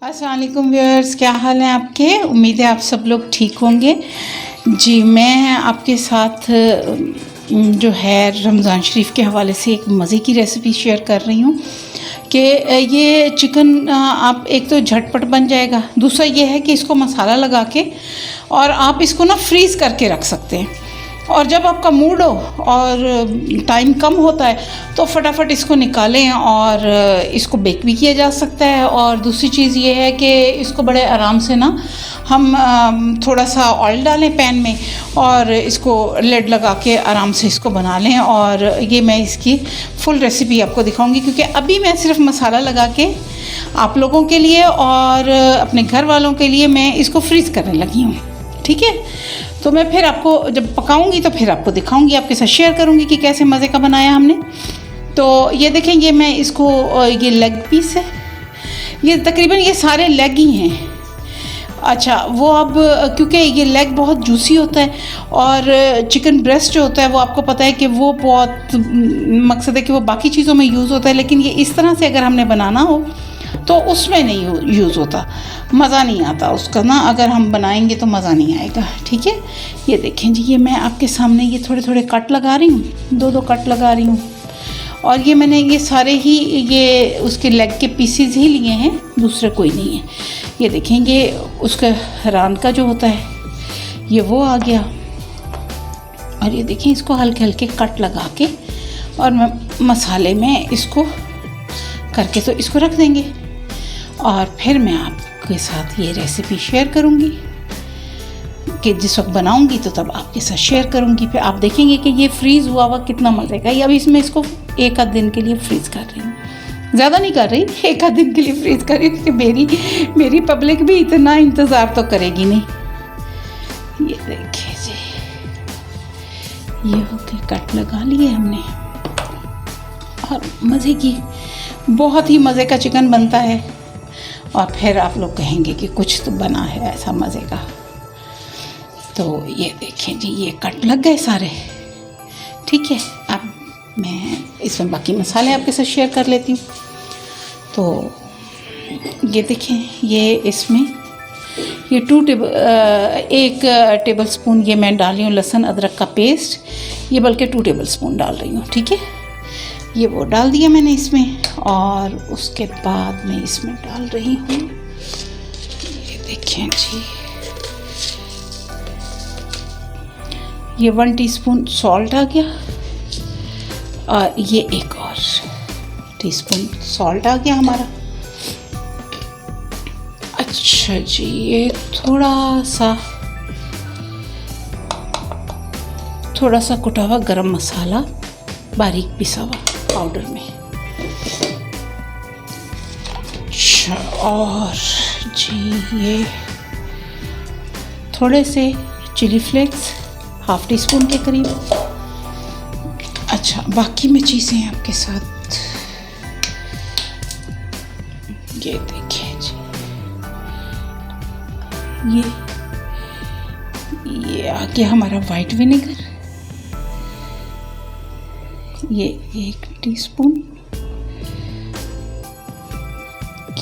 अस्सलाम वालेकुम व्यूअर्स, क्या हाल है आपके। उम्मीद है आप सब लोग ठीक होंगे। जी, मैं आपके साथ जो है रमज़ान शरीफ के हवाले से एक मज़े की रेसिपी शेयर कर रही हूँ कि ये चिकन आप एक तो झटपट बन जाएगा, दूसरा ये है कि इसको मसाला लगा के और आप इसको ना फ्रीज़ करके रख सकते हैं। और जब आपका मूड हो और टाइम कम होता है तो फटाफट इसको निकालें और इसको बेक भी किया जा सकता है। और दूसरी चीज़ ये है कि इसको बड़े आराम से ना हम थोड़ा सा ऑयल डालें पैन में और इसको लिड लगा के आराम से इसको बना लें। और ये मैं इसकी फुल रेसिपी आपको दिखाऊंगी, क्योंकि अभी मैं सिर्फ मसाला लगा के आप लोगों के लिए और अपने घर वालों के लिए मैं इसको फ्रीज़ करने लगी हूँ। ठीक है, तो मैं फिर आपको जब पकाऊंगी तो फिर आपको दिखाऊंगी, आपके साथ शेयर करूंगी कि कैसे मज़े का बनाया हमने। तो ये देखें, ये मैं इसको ये लेग पीस है, ये तकरीबन ये सारे लेग ही हैं। अच्छा, वो अब क्योंकि ये लेग बहुत जूसी होता है और चिकन ब्रेस्ट जो होता है वो आपको पता है कि वो बहुत मकसद है कि वो बाकी चीज़ों में यूज़ होता है, लेकिन ये इस तरह से अगर हमने बनाना हो तो उसमें नहीं यूज़ होता, मज़ा नहीं आता उसका ना। अगर हम बनाएंगे तो मज़ा नहीं आएगा। ठीक है, ये देखें जी, ये मैं आपके सामने ये थोड़े थोड़े कट लगा रही हूँ, दो कट लगा रही हूँ। और ये मैंने ये सारे ही ये उसके लेग के पीसीज ही लिए हैं, दूसरे कोई नहीं है। ये देखें, ये उसका रान का जो होता है ये वो आ गया। और ये देखें, इसको हल्के हल्के कट लगा के और मैं मसाले में इसको करके तो इसको रख देंगे। और फिर मैं आपके साथ ये रेसिपी शेयर करूँगी कि जिस वक्त बनाऊँगी तो तब आपके साथ शेयर करूँगी। फिर आप देखेंगे कि ये फ्रीज़ हुआ कितना मज़े का। ये अभी इसमें इसको एक आध दिन के लिए फ्रीज़ कर रही हूँ, ज़्यादा नहीं कर रही, एक आध दिन के लिए फ्रीज़ कर रही हूँ, क्योंकि मेरी पब्लिक भी इतना इंतज़ार तो करेगी नहीं। ये देखिए जी, ये होके कट लगा लिए हमने और मज़े की बहुत ही मज़े का चिकन बनता है। और फिर आप लोग कहेंगे कि कुछ तो बना है ऐसा मज़े का। तो ये देखें जी, ये कट लग गए सारे। ठीक है, अब मैं इसमें बाकी मसाले आपके साथ शेयर कर लेती हूँ। तो ये देखें, ये इसमें ये 1 टेबल स्पून ये मैं डाल रही हूँ लहसुन अदरक का पेस्ट, ये बल्कि 2 टेबल स्पून डाल रही हूँ। ठीक है, ये वो डाल दिया मैंने इसमें। और उसके बाद मैं इसमें डाल रही हूँ, ये देखें जी, ये 1 टीस्पून सॉल्ट आ गया और ये एक और टीस्पून सॉल्ट आ गया हमारा। अच्छा जी, ये थोड़ा सा कुटा हुआ गरम मसाला बारीक पिसा हुआ पाउडर में। अच्छा, और जी ये थोड़े से चिली फ्लेक्स 1/2 टीस्पून के करीब। अच्छा, बाकी में चीज़ें आपके साथ ये देखिए जी, ये आ गया हमारा वाइट विनेगर, ये 1 टीस्पून,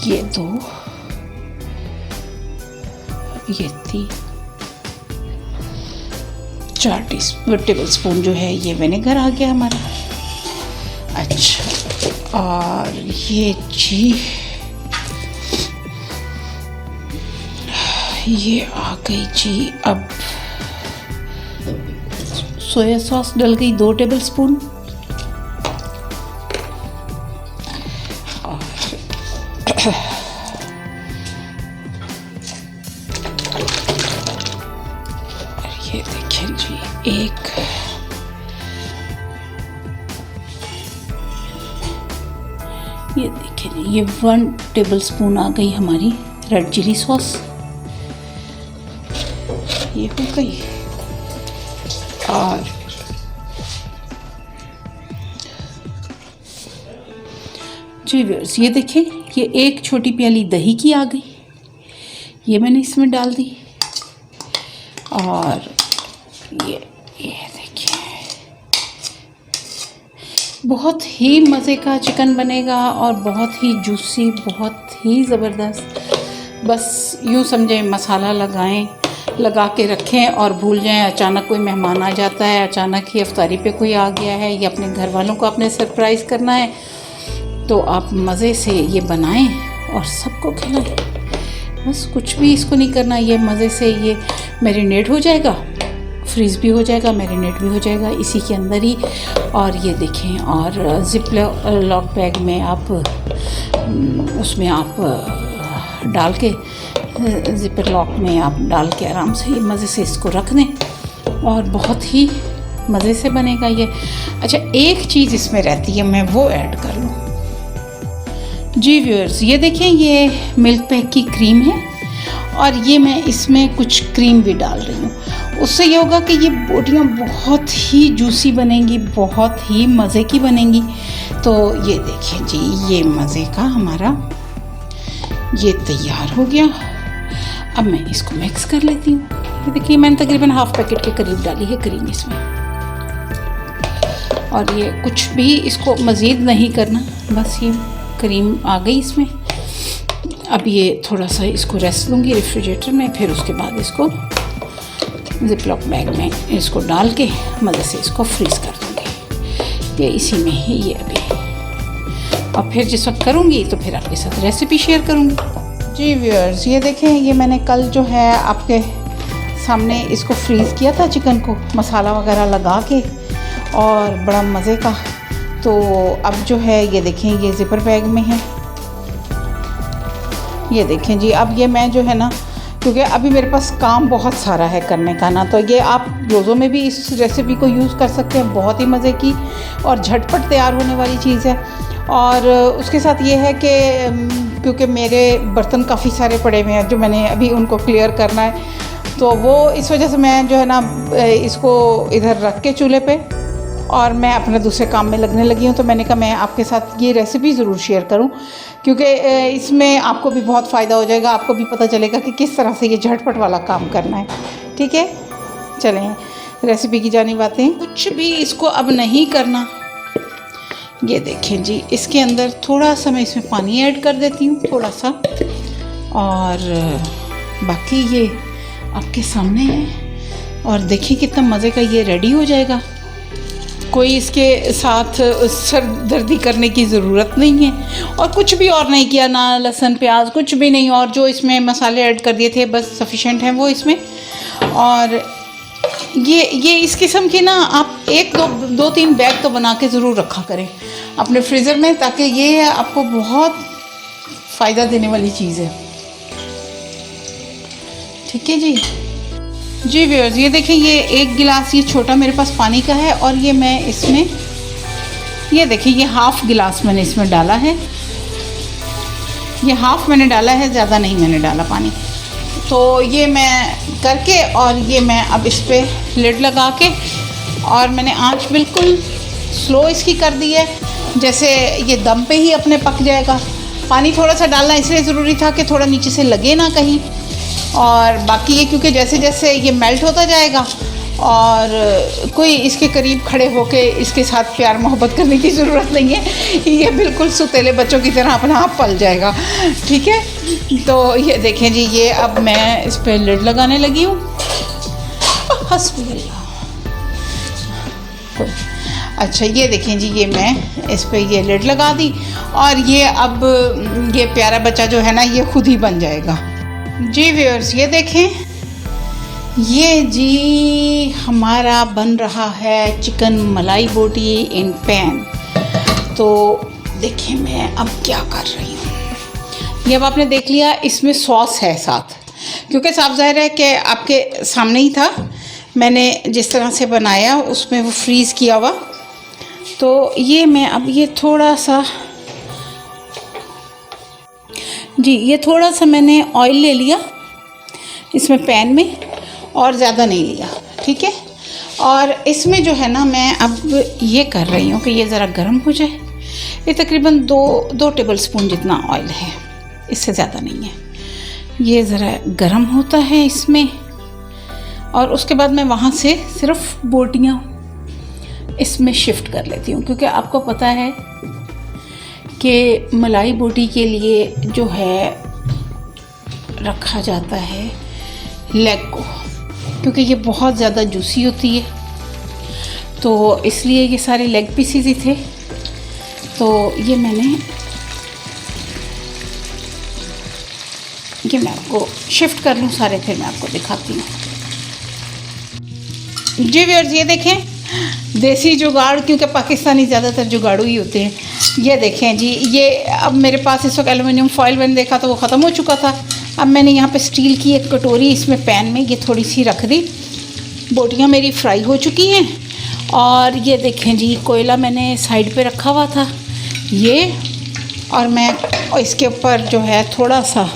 ये 2, ये 3, 4 टेबल स्पून जो है ये विनेगर आ गया हमारा। अच्छा, और ये जी ये आ गई जी। अब सोया सॉस डल गई 2 टेबल स्पून। ये देखें जी, ये देखें जी, ये 1 टेबल स्पून आ गई हमारी रेड चिली सॉस, ये हो गई। और जी व्यूअर्स, ये देखें, ये 1 छोटी प्याली दही की आ गई, ये मैंने इसमें डाल दी। और ये देखिए, बहुत ही मज़े का चिकन बनेगा और बहुत ही जूसी, बहुत ही ज़बरदस्त। बस यूँ समझें मसाला लगाएं, लगा के रखें और भूल जाएं। अचानक कोई मेहमान आ जाता है, अचानक ही इफ्तारी पे कोई आ गया है या अपने घर वालों को आपने सरप्राइज़ करना है, तो आप मज़े से ये बनाएं और सबको खिलाएं। बस कुछ भी इसको नहीं करना, ये मज़े से ये मैरिनेट हो जाएगा, फ्रीज़ भी हो जाएगा, मैरिनेट भी हो जाएगा इसी के अंदर ही। और ये देखें, और ज़िप लॉक बैग में आप उसमें आप डाल के, ज़िपर लॉक में आप डाल के आराम से ये मज़े से इसको रख दें और बहुत ही मज़े से बनेगा ये। अच्छा, एक चीज़ इसमें रहती है, मैं वो ऐड कर लूँ। जी व्यूअर्स, ये देखें, ये मिल्क पैक की क्रीम है और ये मैं इसमें कुछ क्रीम भी डाल रही हूँ। उससे ये होगा कि ये बोटियाँ बहुत ही जूसी बनेंगी, बहुत ही मज़े की बनेंगी। तो ये देखें जी, ये मज़े का हमारा ये तैयार हो गया। अब मैं इसको मिक्स कर लेती हूँ। ये देखिए, मैंने तकरीबन हाफ़ पैकेट के करीब डाली है क्रीम इसमें। और ये कुछ भी इसको मज़ीद नहीं करना, बस ये क्रीम आ गई इसमें। अब ये थोड़ा सा इसको रेस्ट दूँगी रेफ्रिजरेटर में, फिर उसके बाद इसको ज़िप लॉक बैग में इसको डाल के मज़े से इसको फ्रीज़ कर दूँगी। ये इसी में ही ये अभी, और फिर जिस वक्त करूँगी तो फिर आपके साथ रेसिपी शेयर करूँगी। जी व्यूअर्स, ये देखें, ये मैंने कल जो है आपके सामने इसको फ्रीज़ किया था चिकन को, मसाला वगैरह लगा के, और बड़ा मज़े का। तो अब जो है ये देखें, ये ज़िपर बैग में है। ये देखें जी, अब ये मैं जो है ना, क्योंकि अभी मेरे पास काम बहुत सारा है करने का ना, तो ये आप रोज़ों में भी इस रेसिपी को यूज़ कर सकते हैं। बहुत ही मज़े की और झटपट तैयार होने वाली चीज़ है। और उसके साथ ये है कि क्योंकि मेरे बर्तन काफ़ी सारे पड़े हुए हैं जो मैंने अभी उनको क्लियर करना है, तो वो इस वजह से मैं जो है ना इसको इधर रख के चूल्हे पे और मैं अपने दूसरे काम में लगने लगी हूँ। तो मैंने कहा मैं आपके साथ ये रेसिपी ज़रूर शेयर करूँ, क्योंकि इसमें आपको भी बहुत फ़ायदा हो जाएगा, आपको भी पता चलेगा कि किस तरह से ये झटपट वाला काम करना है। ठीक है, चलें रेसिपी की जानी बातें। कुछ भी इसको अब नहीं करना। ये देखें जी, इसके अंदर थोड़ा सा मैं इसमें पानी ऐड कर देती हूँ, थोड़ा सा, और बाकी ये आपके सामने है। और देखिए कितना मज़े का ये रेडी हो जाएगा। कोई इसके साथ सर दर्दी करने की ज़रूरत नहीं है, और कुछ भी और नहीं किया, ना लहसुन प्याज कुछ भी नहीं, और जो इसमें मसाले ऐड कर दिए थे बस सफिशेंट हैं वो इसमें। और ये इस किस्म के ना आप दो तीन बैग तो बना के ज़रूर रखा करें अपने फ्रीज़र में, ताकि ये आपको बहुत फ़ायदा देने वाली चीज़ है। ठीक है जी। जी व्यूअर्स, ये देखें, ये एक गिलास ये छोटा मेरे पास पानी का है, और ये मैं इसमें, ये देखिए, ये हाफ़ गिलास मैंने इसमें डाला है। ये हाफ़ मैंने डाला है, ज़्यादा नहीं मैंने डाला पानी। तो ये मैं करके, और ये मैं अब इस पर लिड लगा के, और मैंने आंच बिल्कुल स्लो इसकी कर दी है, जैसे ये दम पे ही अपने पक जाएगा। पानी थोड़ा सा डालना इसलिए ज़रूरी था कि थोड़ा नीचे से लगे ना कहीं। और बाकी ये क्योंकि जैसे जैसे ये मेल्ट होता जाएगा, और कोई इसके करीब खड़े होके इसके साथ प्यार मोहब्बत करने की ज़रूरत नहीं है, ये बिल्कुल सुतेले बच्चों की तरह अपना आप पल जाएगा। ठीक है, तो ये देखें जी, ये अब मैं इस पर लिड लगाने लगी हूँ। हस्बुल्लाह। अच्छा, ये देखें जी, ये मैं इस पर ये लिड लगा दी, और ये अब ये प्यारा बच्चा जो है ना, ये खुद ही बन जाएगा। जी व्यूअर्स, ये देखें, ये जी हमारा बन रहा है चिकन मलाई बोटी इन पैन। तो देखिए मैं अब क्या कर रही हूँ। ये अब आपने देख लिया, इसमें सॉस है साथ, क्योंकि साफ ज़ाहिर है कि आपके सामने ही था, मैंने जिस तरह से बनाया उसमें वो फ्रीज़ किया हुआ। तो ये मैं अब ये थोड़ा सा, जी ये थोड़ा सा मैंने ऑयल ले लिया इसमें पैन में, और ज़्यादा नहीं लिया। ठीक है, और इसमें जो है ना, मैं अब ये कर रही हूँ कि ये ज़रा गर्म हो जाए। ये तकरीबन दो टेबल स्पून जितना ऑयल है, इससे ज़्यादा नहीं है। ये ज़रा गर्म होता है इसमें, और उसके बाद मैं वहाँ से सिर्फ बोटियाँ इसमें शिफ्ट कर लेती हूँ, क्योंकि आपको पता है कि मलाई बोटी के लिए जो है रखा जाता है लेग को, क्योंकि ये बहुत ज़्यादा जूसी होती है, तो इसलिए ये सारे लेग पीसेस ही थे। तो ये मैं आपको शिफ्ट कर लूँ सारे, फिर मैं आपको दिखाती हूँ। जी व्यूअर्स, ये देखें देसी जुगाड़, क्योंकि पाकिस्तानी ज़्यादातर जुगाड़ू ही होते हैं। ये देखें जी, ये अब मेरे पास इस वक्त एलुमिनियम फॉइल मैंने देखा तो वो ख़त्म हो चुका था। अब मैंने यहाँ पे स्टील की एक कटोरी इसमें पैन में ये थोड़ी सी रख दी। बोटियाँ मेरी फ्राई हो चुकी हैं और ये देखें जी, कोयला मैंने साइड पे रखा हुआ था ये, और मैं इसके ऊपर जो है थोड़ा सा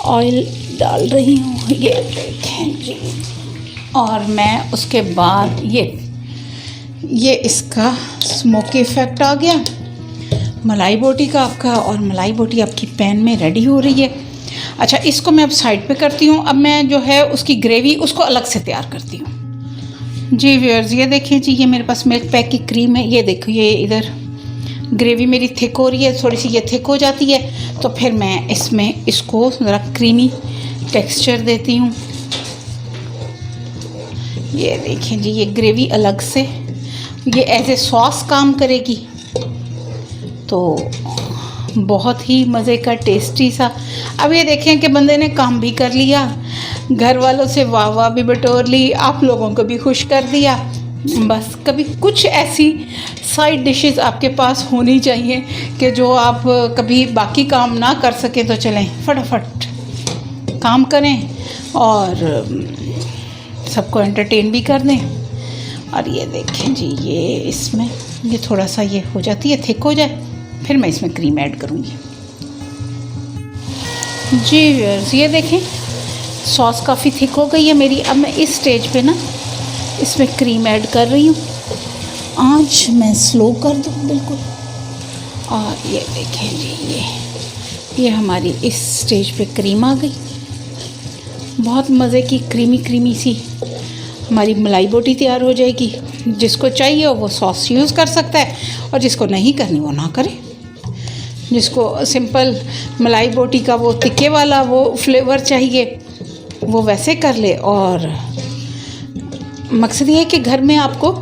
ऑयल डाल रही हूँ, ये देखें जी। और मैं उसके बाद ये इसका स्मोकी इफ़ेक्ट आ गया मलाई बोटी का आपका, और मलाई बोटी आपकी पैन में रेडी हो रही है। अच्छा, इसको मैं अब साइड पे करती हूँ। अब मैं जो है उसकी ग्रेवी उसको अलग से तैयार करती हूँ। जी व्यूअर्स, ये देखिए जी, ये मेरे पास मिल्क पैक की क्रीम है। ये देखो, ये इधर ग्रेवी मेरी थिक हो रही है, थोड़ी सी ये थिक हो जाती है तो फिर मैं इसमें इसको ज़रा क्रीमी टेक्सचर देती हूँ। ये देखें जी, ये ग्रेवी अलग से ये एज ए सॉस काम करेगी, तो बहुत ही मज़े का टेस्टी सा। अब ये देखें कि बंदे ने काम भी कर लिया, घर वालों से वाह वाह भी बटोर ली, आप लोगों को भी खुश कर दिया। बस कभी कुछ ऐसी साइड डिशेस आपके पास होनी चाहिए कि जो आप कभी बाकी काम ना कर सकें तो चलें फटाफट काम करें और सबको एंटरटेन भी कर दें। और ये देखें जी, ये इसमें ये थोड़ा सा ये हो जाती है, थिक हो जाए, फिर मैं इसमें क्रीम ऐड करूँगी। जी व्यूअर्स, ये देखें सॉस काफ़ी थिक हो गई है मेरी। अब मैं इस स्टेज पे ना इसमें क्रीम ऐड कर रही हूँ। आँच मैं स्लो कर दूँ बिल्कुल। और ये देखें जी, ये हमारी इस स्टेज पे क्रीम आ गई। बहुत मज़े की क्रीमी सी हमारी मलाई बोटी तैयार हो जाएगी। जिसको चाहिए वो सॉस यूज़ कर सकता है, और जिसको नहीं करनी वो ना करे। जिसको सिंपल मलाई बोटी का वो तिक्के वाला वो फ्लेवर चाहिए वो वैसे कर ले। और मकसद ये है कि घर में आपको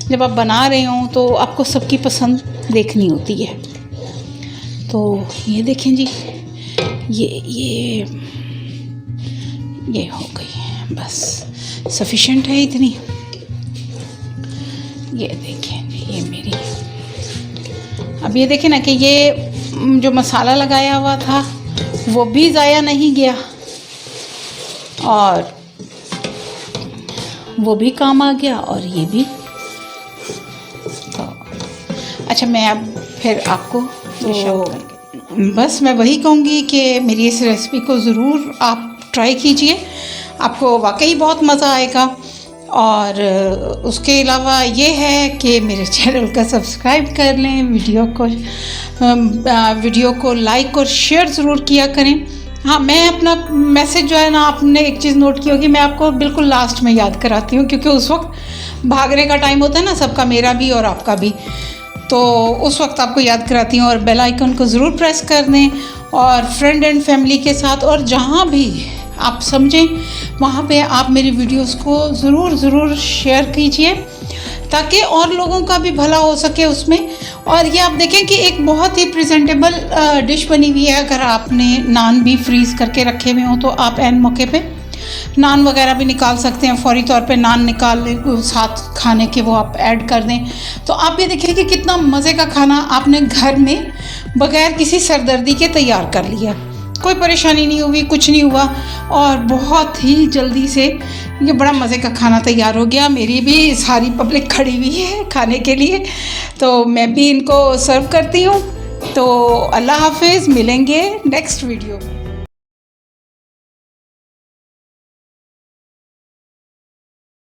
जब आप बना रहे हो तो आपको सबकी पसंद देखनी होती है। तो ये देखें जी, ये हो गई, बस सफिशेंट है इतनी। ये देखें जी, ये मेरी। अब ये देखें ना कि ये जो मसाला लगाया हुआ था वो भी ज़ाया नहीं गया और वो भी काम आ गया, और ये भी। तो अच्छा, मैं अब फिर आपको बस मैं वही कहूँगी कि मेरी इस रेसिपी को ज़रूर आप ट्राई कीजिए, आपको वाकई बहुत मज़ा आएगा। और उसके अलावा ये है कि मेरे चैनल का सब्सक्राइब कर लें, वीडियो को लाइक और शेयर ज़रूर किया करें। हाँ, मैं अपना मैसेज जो है ना, आपने एक चीज़ नोट की होगी, मैं आपको बिल्कुल लास्ट में याद कराती हूँ, क्योंकि उस वक्त भागने का टाइम होता है ना सबका, मेरा भी और आपका भी, तो उस वक्त आपको याद कराती हूँ। और बेल आइकन को ज़रूर प्रेस कर दें, और फ्रेंड एंड फैमिली के साथ और जहाँ भी आप समझें वहाँ पे आप मेरी वीडियोस को ज़रूर शेयर कीजिए, ताकि और लोगों का भी भला हो सके उसमें। और ये आप देखें कि एक बहुत ही प्रेजेंटेबल डिश बनी हुई है। अगर आपने नान भी फ्रीज़ करके रखे हुए हों तो आप एन मौके पे नान वगैरह भी निकाल सकते हैं, फौरी तौर पे नान निकाल साथ खाने के वो आप ऐड कर दें। तो आप ये देखिए कि कितना मज़े का खाना आपने घर में बग़ैर किसी सरदर्दी के तैयार कर लिया। कोई परेशानी नहीं हुई, कुछ नहीं हुआ, और बहुत ही जल्दी से ये बड़ा मज़े का खाना तैयार हो गया। मेरी भी सारी पब्लिक खड़ी हुई है खाने के लिए, तो मैं भी इनको सर्व करती हूँ। तो अल्लाह हाफिज़, मिलेंगे नेक्स्ट वीडियो में।